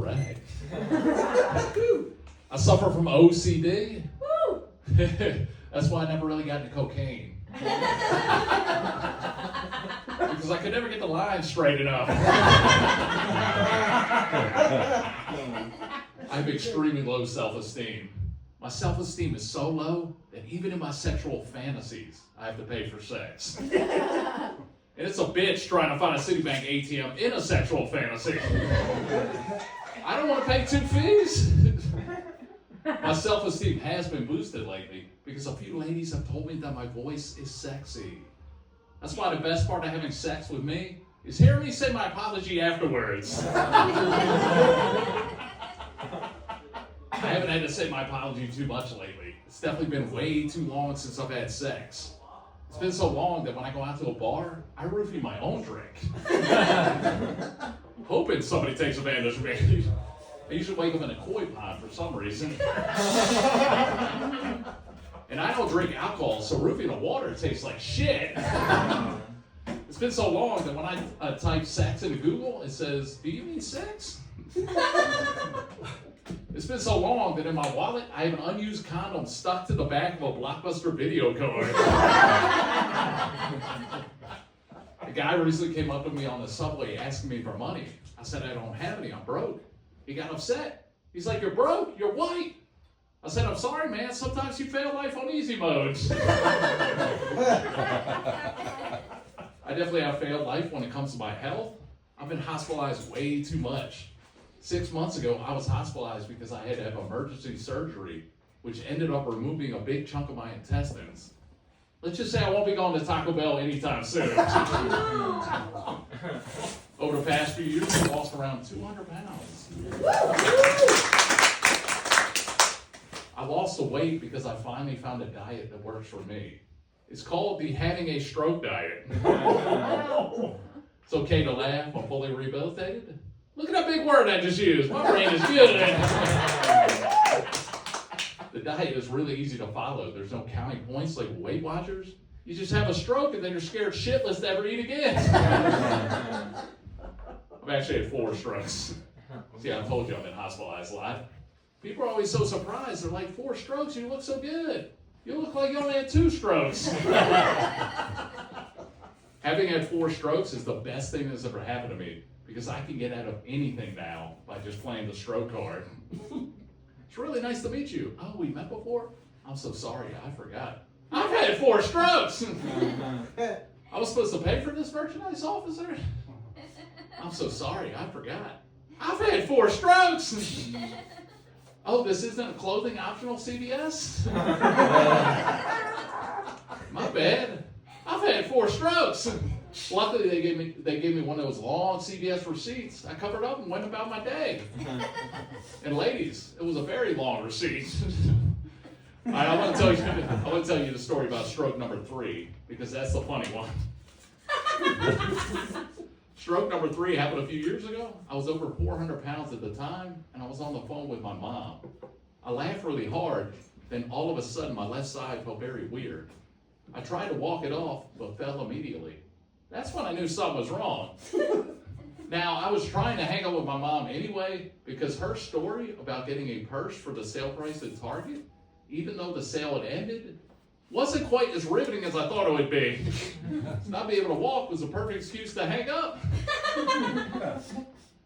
right. I suffer from OCD. That's why I never really got into cocaine. Because I could never get the line straight enough. I have extremely low self-esteem. My self-esteem is so low that even in my sexual fantasies, I have to pay for sex. And it's a bitch trying to find a Citibank ATM in a sexual fantasy. I don't want to pay 2 fees. My self-esteem has been boosted lately because a few ladies have told me that my voice is sexy. That's why the best part of having sex with me is hearing me say my apology afterwards. I haven't had to say my apology too much lately. It's definitely been way too long since I've had sex. It's been so long that when I go out to a bar, I roofie my own drink. Hoping somebody takes advantage of me. I usually wake up in a koi pond for some reason. And I don't drink alcohol, so roofing the water tastes like shit. It's been so long that when I type sex into Google, it says, "Do you mean sex?" It's been so long that in my wallet, I have an unused condom stuck to the back of a Blockbuster video card. A guy recently came up to me on the subway asking me for money. I said, "I don't have any, I'm broke." He got upset. He's like, "You're broke, you're white." I said, "I'm sorry, man, sometimes you fail life on easy mode." I definitely have failed life when it comes to my health. I've been hospitalized way too much. 6 months ago, I was hospitalized because I had to have emergency surgery, which ended up removing a big chunk of my intestines. Let's just say I won't be going to Taco Bell anytime soon. Over the past few years, I've lost around 200 pounds. I lost the weight because I finally found a diet that works for me. It's called the having a stroke diet. It's okay to laugh. I'm fully rehabilitated. Look at that big word I just used. My brain is good. The diet is really easy to follow. There's no counting points like Weight Watchers. You just have a stroke and then you're scared shitless to ever eat again. I've actually had 4 strokes. See, I told you I've been hospitalized a lot. People are always so surprised. They're like, 4 strokes? You look so good. You look like you only had 2 strokes. Having had 4 strokes is the best thing that's ever happened to me because I can get out of anything now by just playing the stroke card. It's really nice to meet you. Oh, we met before? I'm so sorry, I forgot. I've had 4 strokes. I was supposed to pay for this merchandise, officer? I'm so sorry, I forgot. I've had 4 strokes. Oh, this isn't a clothing optional CVS? My bad. I've had 4 strokes. Luckily, they gave me one of those long CVS receipts. I covered up and went about my day. And ladies, it was a very long receipt. All right, I want to tell you the story about stroke number 3 because that's the funny one. Stroke number 3 happened a few years ago. I was over 400 pounds at the time, and I was on the phone with my mom. I laughed really hard, then all of a sudden my left side felt very weird. I tried to walk it off, but fell immediately. That's when I knew something was wrong. Now, I was trying to hang out with my mom anyway, because her story about getting a purse for the sale price at Target, even though the sale had ended, wasn't quite as riveting as I thought it would be. Not being able to walk was a perfect excuse to hang up.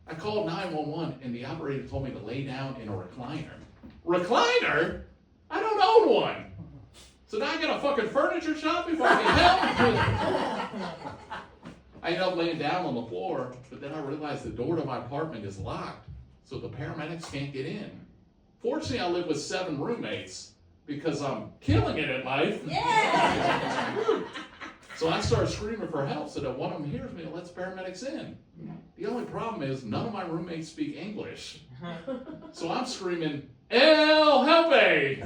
I called 911 and the operator told me to lay down in a recliner. Recliner? I don't own one. So now I got a fucking furniture shop before I can help? I ended up laying down on the floor, but then I realized the door to my apartment is locked, so the paramedics can't get in. Fortunately, I live with 7 roommates, because I'm killing it in life. Yeah! So I started screaming for help so that one of them hears me and lets paramedics in. The only problem is none of my roommates speak English. So I'm screaming, "El, help me!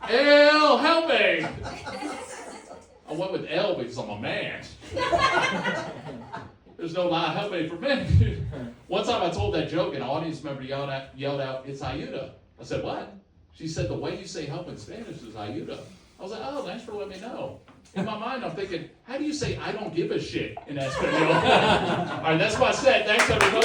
El, help me!" I went with L because I'm a man. There's no lie, help me for me. One time I told that joke and an audience member yelled out, "It's Ayuda." I said, "What?" She said, "The way you say help in Spanish is ayuda." I was like, "Oh, thanks for letting me know." In my mind, I'm thinking, how do you say "I don't give a shit" in Espanol? All right, that's my set. Thanks, everybody.